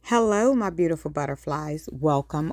Hello, my beautiful butterflies. Welcome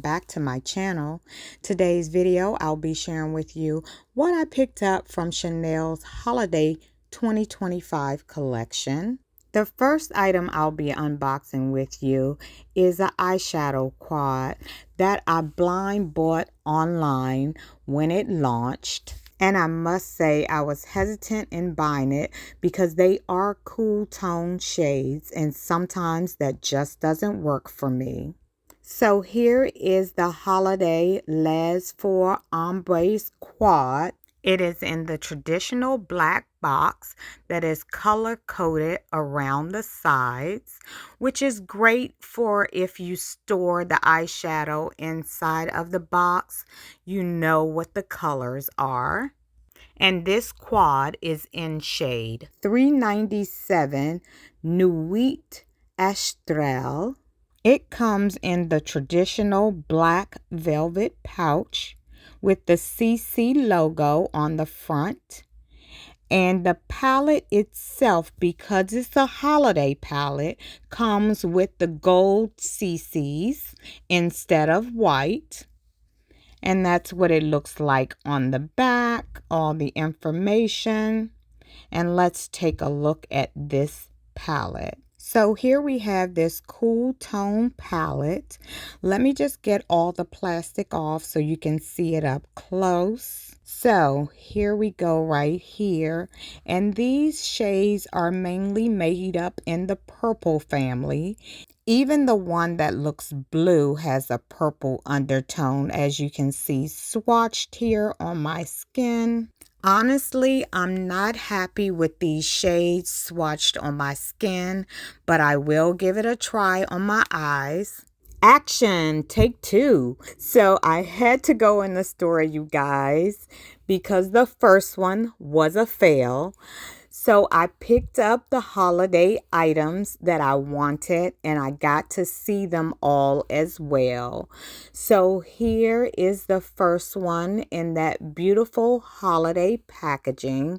back to my channel. Today's video, I'll be sharing with you what I picked up from Chanel's Holiday 2025 collection. The first item I'll be unboxing with you is an eyeshadow quad that I blind bought online when it launched. And I must say I was hesitant in buying it because they are cool tone shades and sometimes that just doesn't work for me. So here is the Holiday Les 4 Ombre Quad. It is in the traditional black box that is color-coded around the sides, which is great for if you store the eyeshadow inside of the box. You know what the colors are. And this quad is in shade 397 Nuit Astral. It comes in the traditional black velvet pouch with the CC logo on the front. And the palette itself, because it's a holiday palette, comes with the gold CCs instead of white. And that's what it looks like on the back, all the information. And let's take a look at this palette. So here we have this cool tone palette. Let me just get all the plastic off so you can see it up close. So here we go right here. And these shades are mainly made up in the purple family. Even the one that looks blue has a purple undertone, as you can see swatched here on my skin. Honestly, I'm not happy with these shades swatched on my skin, but I will give it a try on my eyes. Action, take two. So I had to go in the store, you guys, because the first one was a fail. So I picked up the holiday items that I wanted and I got to see them all as well. So here is the first one in that beautiful holiday packaging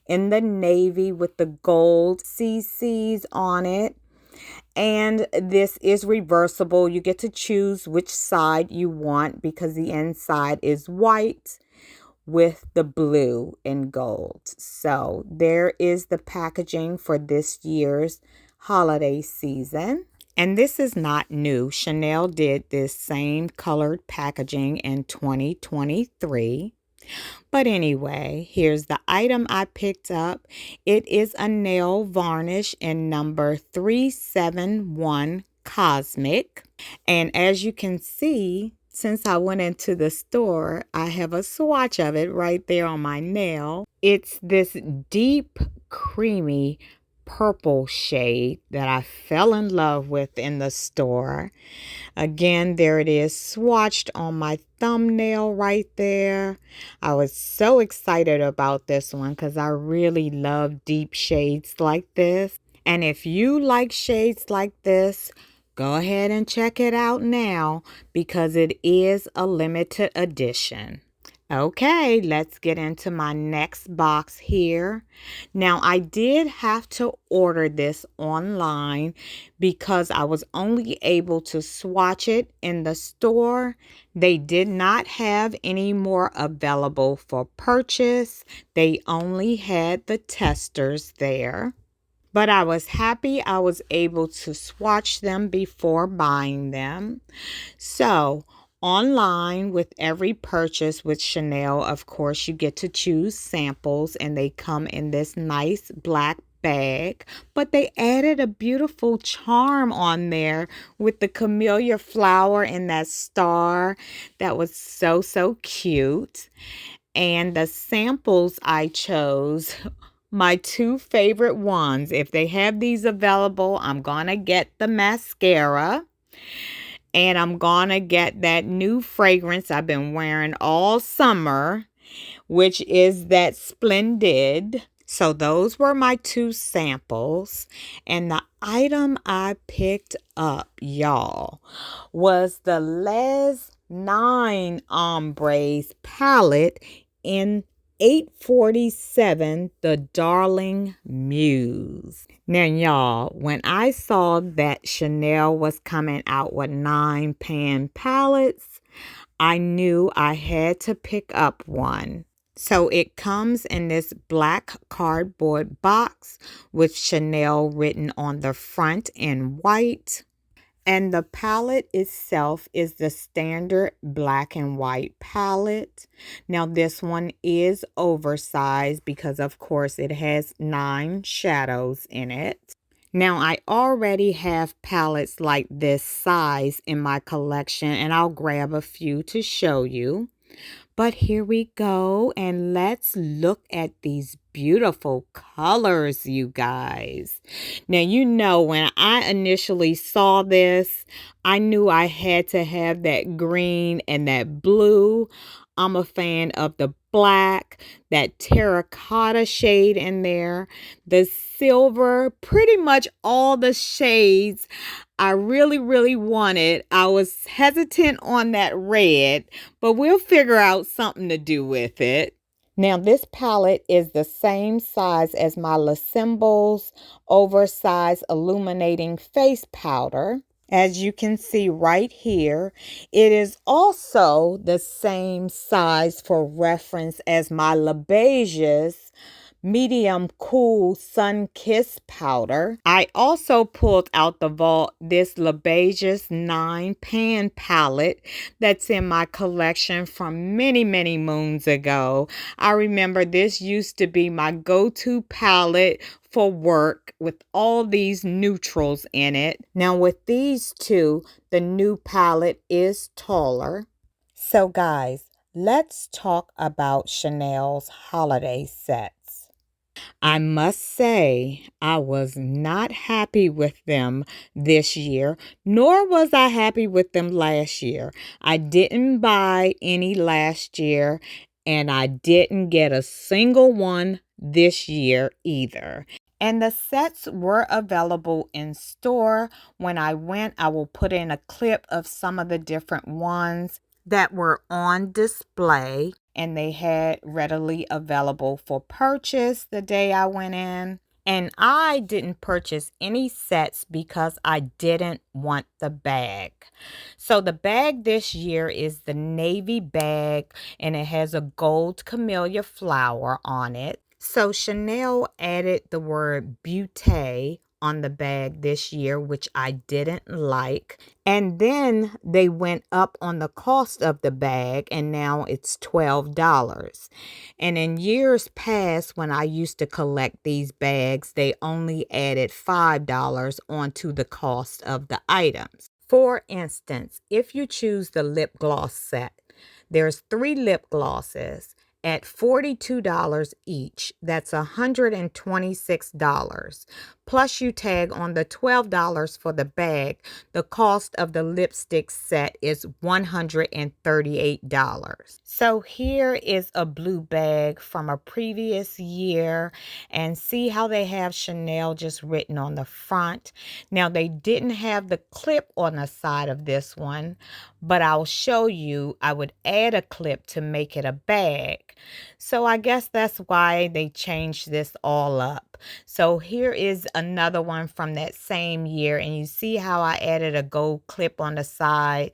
in the navy with the gold CCs on it. And this is reversible. You get to choose which side you want because the inside is white with the blue and gold. So there is the packaging for this year's holiday season. And this is not new. Chanel did this same colored packaging in 2023. But anyway, here's the item I picked up. It is a nail varnish in number 371 Cosmic. And as you can see, since I went into the store, I have a swatch of it right there on my nail. It's this deep, creamy purple shade that I fell in love with in the store. Again, there it is swatched on my thumbnail right there. I was so excited about this one because I really love deep shades like this. And if you like shades like this, go ahead and check it out now because it is a limited edition. Okay, let's get into my next box here. Now, I did have to order this online because I was only able to swatch it in the store. They did not have any more available for purchase. They only had the testers there. But I was happy I was able to swatch them before buying them. So, online with every purchase with Chanel, of course, you get to choose samples and they come in this nice black bag. But they added a beautiful charm on there with the camellia flower and that star. That was so cute. And the samples I chose, my two favorite ones. If they have these available, I'm gonna get the mascara. And I'm gonna get that new fragrance I've been wearing all summer, which is that Splendid. So those were my two samples. And the item I picked up, y'all, was the Les 9 Ombres palette in 847, the Darling Muse. Now, y'all, when I saw that Chanel was coming out with 9-pan palettes, I knew I had to pick up one. So it comes in this black cardboard box with Chanel written on the front in white. And the palette itself is the standard black and white palette. Now this one is oversized because of course it has 9 shadows in it. Now I already have palettes like this size in my collection and I'll grab a few to show you. But here we go, and let's look at these beautiful colors, you guys. Now, you know, when I initially saw this, I knew I had to have that green and that blue. I'm a fan of the black, that terracotta shade in there, the silver, pretty much all the shades I really wanted. I was hesitant on that red, but we'll figure out something to do with it. Now, this palette is the same size as my Le Symbols Oversized Illuminating Face Powder. As you can see right here, it is also the same size for reference as my Le Beige's Medium Cool Sun Kiss Powder. I also pulled out the vault this Le Beige's 9-pan palette that's in my collection from many moons ago. I remember this used to be my go-to palette for work with all these neutrals in it. Now with these two, the new palette is taller. So guys, let's talk about Chanel's holiday sets. I must say, I was not happy with them this year, nor was I happy with them last year. I didn't buy any last year, and I didn't get a single one this year either. And the sets were available in store. When I went, I will put in a clip of some of the different ones that were on display and they had readily available for purchase the day I went in. And I didn't purchase any sets because I didn't want the bag. So the bag this year is the navy bag and it has a gold camellia flower on it. So Chanel added the word beauté on the bag this year, which I didn't like. And then they went up on the cost of the bag and now it's $12. And in years past, when I used to collect these bags, they only added $5 onto the cost of the items. For instance, if you choose the lip gloss set, there's 3 lip glosses at $42 each. That's $126. Plus you tag on the $12 for the bag. The cost of the lipstick set is $138. So here is a blue bag from a previous year, and see how they have Chanel just written on the front. Now they didn't have the clip on the side of this one, but I'll show you. I would add a clip to make it a bag. So I guess that's why they changed this all up. So here is another one from that same year, and you see how I added a gold clip on the side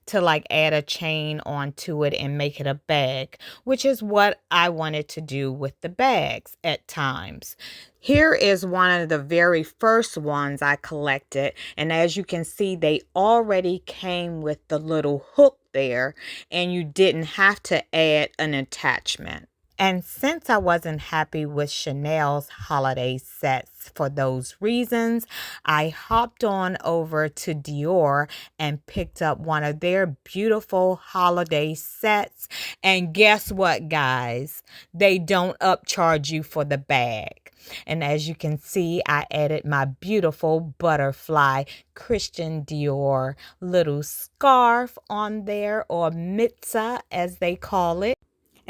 to like add a chain onto it and make it a bag, which is what I wanted to do with the bags at times. Here is one of the very first ones I collected, and as you can see, they already came with the little hook there, and you didn't have to add an attachment. And since I wasn't happy with Chanel's holiday sets for those reasons, I hopped on over to Dior and picked up one of their beautiful holiday sets. And guess what, guys? They don't upcharge you for the bag. And as you can see, I added my beautiful butterfly Christian Dior little scarf on there, or mitza as they call it.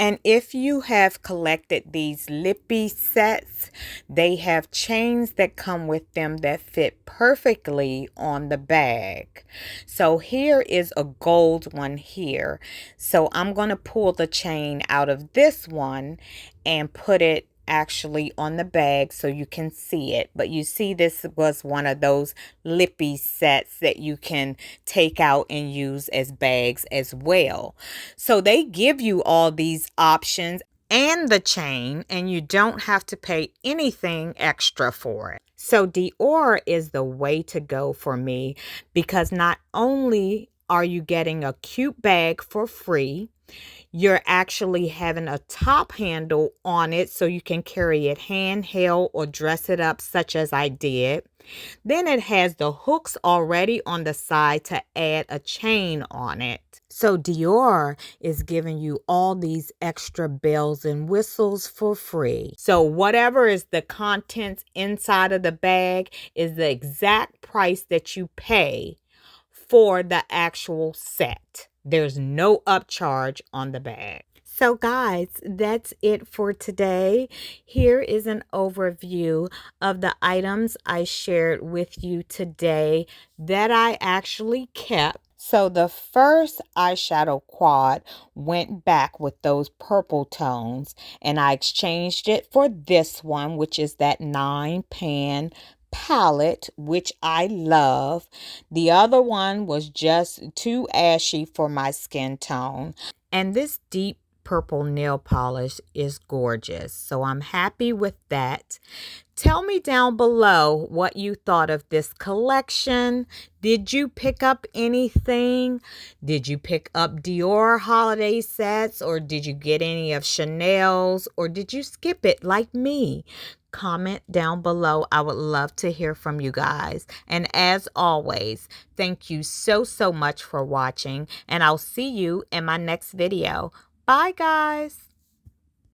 And if you have collected these lippy sets, they have chains that come with them that fit perfectly on the bag. So here is a gold one here. So I'm going to pull the chain out of this one and put it actually on the bag so you can see it. But you see, this was one of those lippy sets that you can take out and use as bags as well. So they give you all these options and the chain, and you don't have to pay anything extra for it. So Dior is the way to go for me, because not only are you getting a cute bag for free, you're actually having a top handle on it so you can carry it handheld or dress it up, such as I did. Then it has the hooks already on the side to add a chain on it. So Dior is giving you all these extra bells and whistles for free. So whatever is the contents inside of the bag is the exact price that you pay for the actual set. There's no upcharge on the bag. So guys, that's it for today. Here is an overview of the items I shared with you today that I actually kept. So the first eyeshadow quad went back with those purple tones, and I exchanged it for this one, which is that 9-pan palette, which I love. The other one was just too ashy for my skin tone. And this deep purple nail polish is gorgeous, so I'm happy with that. Tell me down below what you thought of this collection. Did you pick up anything? Did you pick up Dior holiday sets, or did you get any of Chanel's, or did you skip it like me? Comment down below. I would love to hear from you guys. And as always, thank you so much for watching, and I'll see you in my next video. Bye guys.